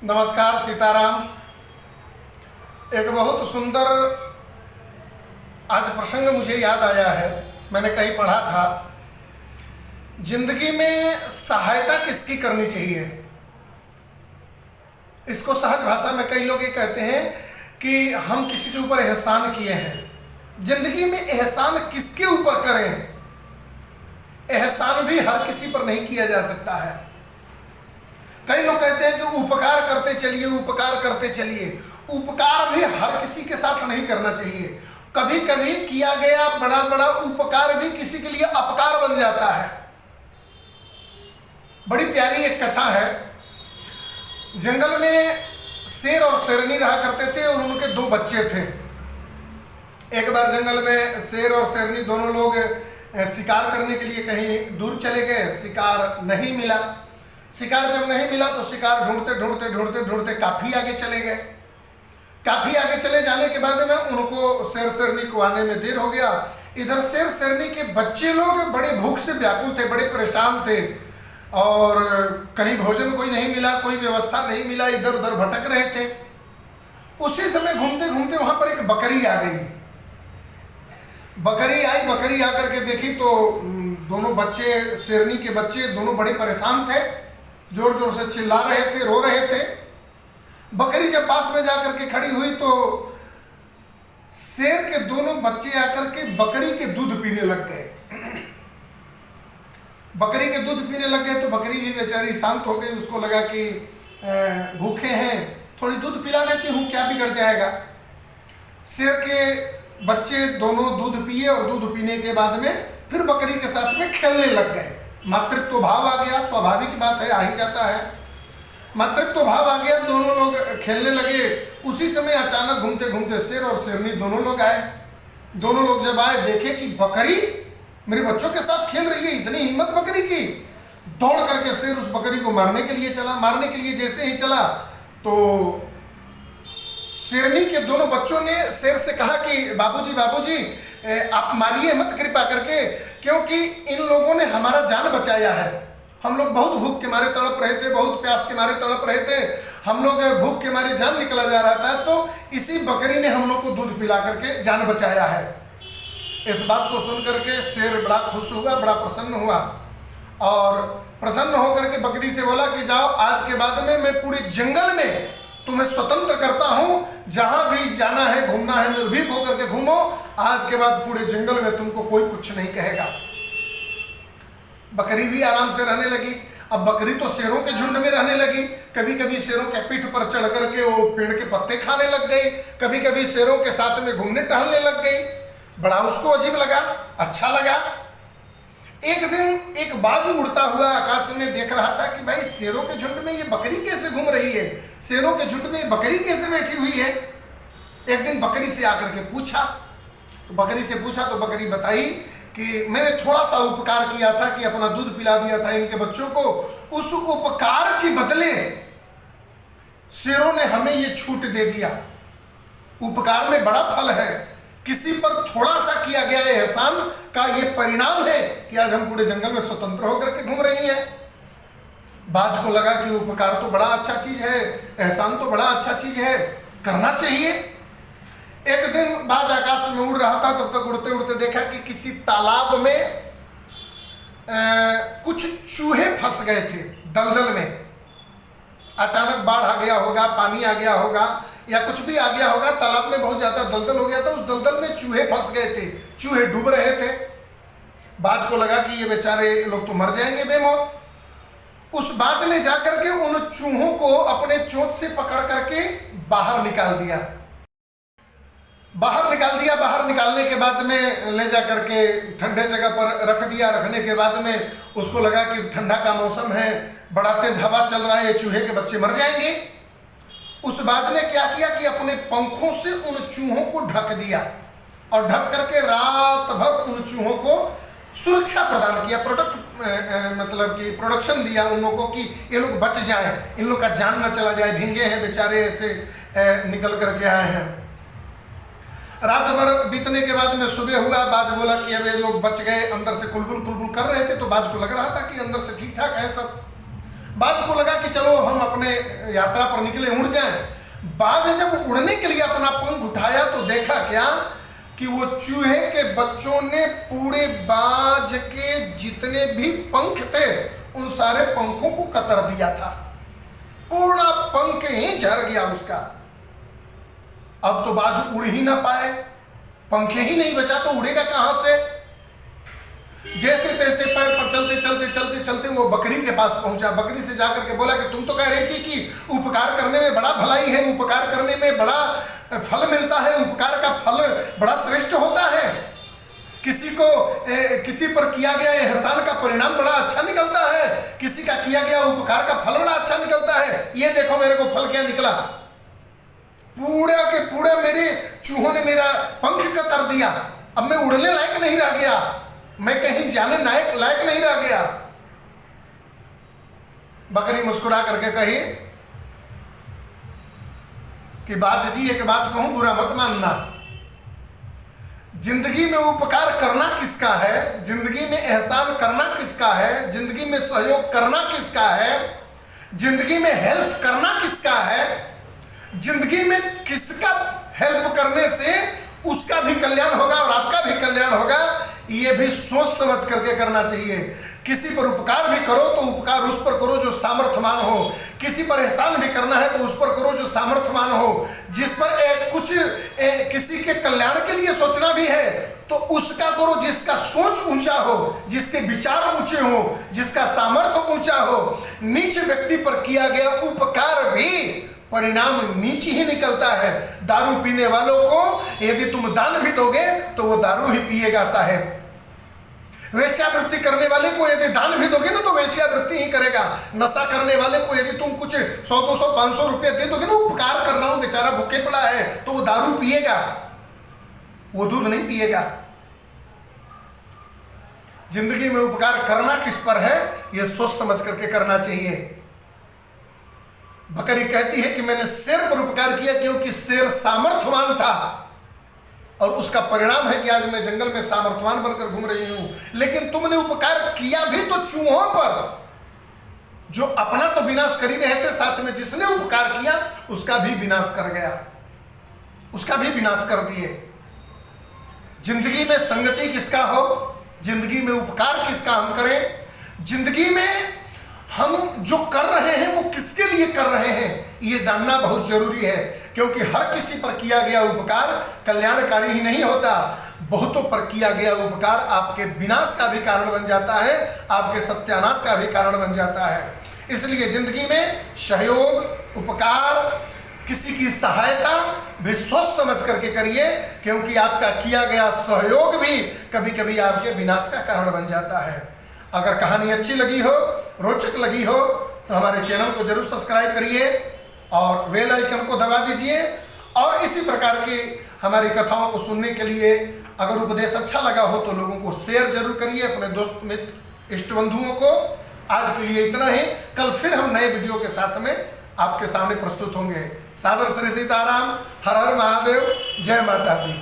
नमस्कार, सीताराम। एक बहुत सुंदर आज प्रसंग मुझे याद आया है। मैंने कहीं पढ़ा था, जिंदगी में सहायता किसकी करनी चाहिए। इसको सहज भाषा में कई लोग ये कहते हैं कि हम किसी के ऊपर एहसान किए हैं। जिंदगी में एहसान किसके ऊपर करें? एहसान भी हर किसी पर नहीं किया जा सकता है। कई लोग कहते हैं कि उपकार करते चलिए, उपकार करते चलिए। उपकार भी हर किसी के साथ नहीं करना चाहिए। कभी कभी किया गया बड़ा बड़ा उपकार भी किसी के लिए अपकार बन जाता है। बड़ी प्यारी एक कथा है। जंगल में शेर और शेरनी रहा करते थे और उनके दो बच्चे थे। एक बार जंगल में शेर और शेरनी दोनों लोग शिकार करने के लिए कहीं दूर चले गए। शिकार नहीं मिला। शिकार जब नहीं मिला तो शिकार ढूंढते ढूंढते ढूंढते ढूंढते काफी आगे चले गए। काफी आगे चले जाने के बाद में उनको शेर शेरनी को आने में देर हो गया। इधर शेर शेरनी के बच्चे लोग बड़े भूख से व्याकुल थे, बड़े परेशान थे और कहीं भोजन कोई नहीं मिला, कोई व्यवस्था नहीं मिला, इधर उधर भटक रहे थे। उसी समय घूमते घूमते वहां पर एक बकरी आ गई। बकरी आई, बकरी आकर के देखी तो दोनों बच्चे, शेरनी के बच्चे दोनों बड़े परेशान थे, जोर जोर से चिल्ला रहे थे, रो रहे थे। बकरी जब पास में जाकर के खड़ी हुई तो शेर के दोनों बच्चे आकर के बकरी के दूध पीने लग गए। बकरी के दूध पीने लग गए तो बकरी भी बेचारी शांत हो गई। उसको लगा कि भूखे हैं, थोड़ी दूध पिला देती हूँ, क्या बिगड़ जाएगा। शेर के बच्चे दोनों दूध पिए और दूध पीने के बाद में फिर बकरी के साथ में खेलने लग गए। मातृत्व भाव आ गया, स्वाभाविक बात है, आ ही जाता है। मातृत्व भाव आ गया, दोनों लोग खेलने लगे। उसी समय अचानक घूमते घूमते शेर और शेरनी दोनों लोग आए। दोनों लोग जब आए देखे कि बकरी मेरे बच्चों के साथ खेल रही है। इतनी हिम्मत बकरी की। दौड़ करके शेर उस बकरी को मारने के लिए चला। मारने के लिए जैसे ही चला तो शेरनी के दोनों बच्चों ने शेर से कहा कि बाबूजी बाबूजी आप मारिए मत कृपा करके, क्योंकि इन लोगों ने हमारा जान बचाया है। हम लोग बहुत भूख के मारे तड़प रहे थे, बहुत प्यास के मारे तड़प रहे थे। हम लोग भूख के मारे जान निकला जा रहा था, तो इसी बकरी ने हम लोग को दूध पिला करके जान बचाया है। इस बात को सुन करके शेर बड़ा खुश हुआ, बड़ा प्रसन्न हुआ और प्रसन्न होकर के बकरी से बोला कि जाओ, आज के बाद में मैं पूरे जंगल में तुम्हें स्वतंत्र करता हूं। जहां भी जाना है, घूमना है, निर्भीक होकर के घूमो। आज के बाद पूरे जंगल में तुमको कोई कुछ नहीं कहेगा। बकरी भी आराम से रहने लगी। अब बकरी तो शेरों के झुंड में रहने लगी। कभी कभी शेरों के पीठ पर चढ़ करके वो पेड़ के पत्ते खाने लग गई। कभी कभी शेरों के साथ में घूमने टहलने लग गई। बड़ा उसको अजीब लगा, अच्छा लगा। एक दिन एक बाज उड़ता हुआ आकाश में देख रहा था कि भाई शेरों के झुंड में ये बकरी कैसे घूम रही है, शेरों के झुंड में बकरी कैसे बैठी हुई है। एक दिन बकरी से आकर के पूछा तो बकरी बताई कि मैंने थोड़ा सा उपकार किया था कि अपना दूध पिला दिया था इनके बच्चों को। उस उपकार के बदले शेरों ने हमें ये छूट दे दिया। उपकार में बड़ा फल है। किसी पर थोड़ा सा किया गया एहसान का ये परिणाम है कि आज हम पूरे जंगल में स्वतंत्र होकर के घूम रही हैं। बाज को लगा कि उपकार तो बड़ा अच्छा चीज है, एहसान तो बड़ा अच्छा चीज है, करना चाहिए। एक दिन बाज आकाश में उड़ रहा था, तब तक उड़ते उड़ते देखा कि किसी तालाब में कुछ चूहे फंस गए थे दलदल में। अचानक बाढ़ आ गया होगा, पानी आ गया होगा या कुछ भी आ गया होगा, तालाब में बहुत ज्यादा दलदल हो गया था। उस दलदल में चूहे फंस गए थे, चूहे डूब रहे थे। बाज को लगा कि ये बेचारे लोग तो मर जाएंगे बेमौत। उस बाज ने जाकर के उन चूहों को अपने चोंच से पकड़ करके बाहर निकाल दिया। बाहर निकालने के बाद में ले जा करके ठंडे जगह पर रख दिया। रखने के बाद में उसको लगा कि ठंडा का मौसम है, बड़ा तेज हवा चल रहा है, ये चूहे के बच्चे मर जाएंगे। उस बाज ने क्या किया कि अपने पंखों से उन चूहों को ढक दिया और ढक करके रात भर उन चूहों को सुरक्षा प्रदान किया। मतलब कि प्रोडक्शन दिया उन लोगों को कि ये लोग बच जाएं, इन लोग का जान न चला जाए, भींगे हैं बेचारे, ऐसे निकल करके आए हैं। रात भर बीतने के बाद में सुबह हुआ। बाज बोला कि अब ये लोग बच गए। अंदर से कुलबुल कुलबुल कर रहे थे तो बाज को लग रहा था कि अंदर से ठीक ठाक है सब। बाज को लगा कि चलो हम अपने यात्रा पर निकले, उड़ जाएं। बाज जब उड़ने के लिए अपना पंख उठाया तो देखा क्या कि वो चूहे के बच्चों ने पूरे बाज के जितने भी पंख थे उन सारे पंखों को कतर दिया था। पूरा पंख ही झड़ गया उसका। अब तो बाज उड़ ही ना पाए, पंखे ही नहीं बचा तो उड़ेगा कहां से। जैसे तैसे पैर पर चलते चलते चलते चलते वो बकरी के पास पहुंचा। बकरी से जाकर के बोला कि तुम तो कह रही थी कि उपकार करने में बड़ा भलाई है, उपकार करने में बड़ा फल मिलता है, उपकार का फल बड़ा श्रेष्ठ होता है, किसी पर किया गया एहसान का परिणाम बड़ा अच्छा निकलता है, किसी का किया गया उपकार का फल बड़ा अच्छा निकलता है। ये देखो मेरे को फल क्या निकला, पूरे के पूरे मेरे चूहों ने मेरा पंख कतर दिया, अब मैं उड़ने लायक नहीं रह गया, मैं कहीं जाने लायक नहीं रह गया। बकरी मुस्कुरा करके कही कि बाज जी एक बात कहूं, बुरा मत मानना, जिंदगी में उपकार करना किसका है, जिंदगी में एहसान करना किसका है, जिंदगी में सहयोग करना किसका है, जिंदगी में हेल्प करना किसका है, जिंदगी में किसका हेल्प करने से उसका भी कल्याण होगा और आपका भी कल्याण होगा, ये भी सोच समझ करके करना चाहिए। किसी पर उपकार भी करो तो उपकार उस पर करो जो सामर्थ्यवान हो, किसी पर एहसान भी करना है तो उस पर करो जो सामर्थ्यवान हो, जिस पर किसी के कल्याण के लिए सोचना भी है तो उसका करो जिसका सोच ऊंचा हो, जिसके विचार ऊंचे हो, जिसका सामर्थ्य ऊंचा हो। नीच व्यक्ति पर किया गया उपकार भी परिणाम नीचे ही निकलता है। दारू पीने वालों को यदि तुम दान भी दोगे तो वो दारू ही पिएगा साहेब। वेश्यावृत्ति करने वाले को यदि दान भी दोगे ना तो वेश्यावृत्ति ही करेगा। नशा करने वाले को यदि तुम कुछ 100, 200, 500 रुपया दे दोगे ना, उपकार कर रहा हूं बेचारा भूखे पड़ा है, तो वो दारू पिएगा, वो दूध नहीं पिएगा। जिंदगी में उपकार करना किस पर है ये सोच समझ करके करना चाहिए। बकरी कहती है कि मैंने शेर पर उपकार किया क्योंकि शेर सामर्थ्यवान था और उसका परिणाम है कि आज मैं जंगल में सामर्थ्यवान बनकर घूम रही हूं। लेकिन तुमने उपकार किया भी तो चूहों पर, जो अपना तो विनाश कर ही रहे थे, साथ में जिसने उपकार किया उसका भी विनाश कर गया, उसका भी विनाश कर दिए। जिंदगी में संगति किसका हो, जिंदगी में उपकार किसका हम करें, जिंदगी में हम जो कर रहे हैं वो किसके लिए कर रहे हैं ये जानना बहुत जरूरी है। क्योंकि हर किसी पर किया गया उपकार कल्याणकारी ही नहीं होता, बहुतों पर किया गया उपकार आपके विनाश का भी कारण बन जाता है, आपके सत्यानाश का भी कारण बन जाता है। इसलिए जिंदगी में सहयोग, उपकार, किसी की सहायता भी सोच समझ करके करिए, क्योंकि आपका किया गया सहयोग भी कभी कभी आपके विनाश का कारण बन जाता है। अगर कहानी अच्छी लगी हो, रोचक लगी हो तो हमारे चैनल को जरूर सब्सक्राइब करिए और बेल आइकन को दबा दीजिए। और इसी प्रकार की हमारी कथाओं को सुनने के लिए अगर उपदेश अच्छा लगा हो तो लोगों को शेयर जरूर करिए, अपने दोस्त मित्र इष्ट बंधुओं को। आज के लिए इतना ही, कल फिर हम नए वीडियो के साथ में आपके सामने प्रस्तुत होंगे। सादर श्री सीताराम, हर हर महादेव, जय माता दी।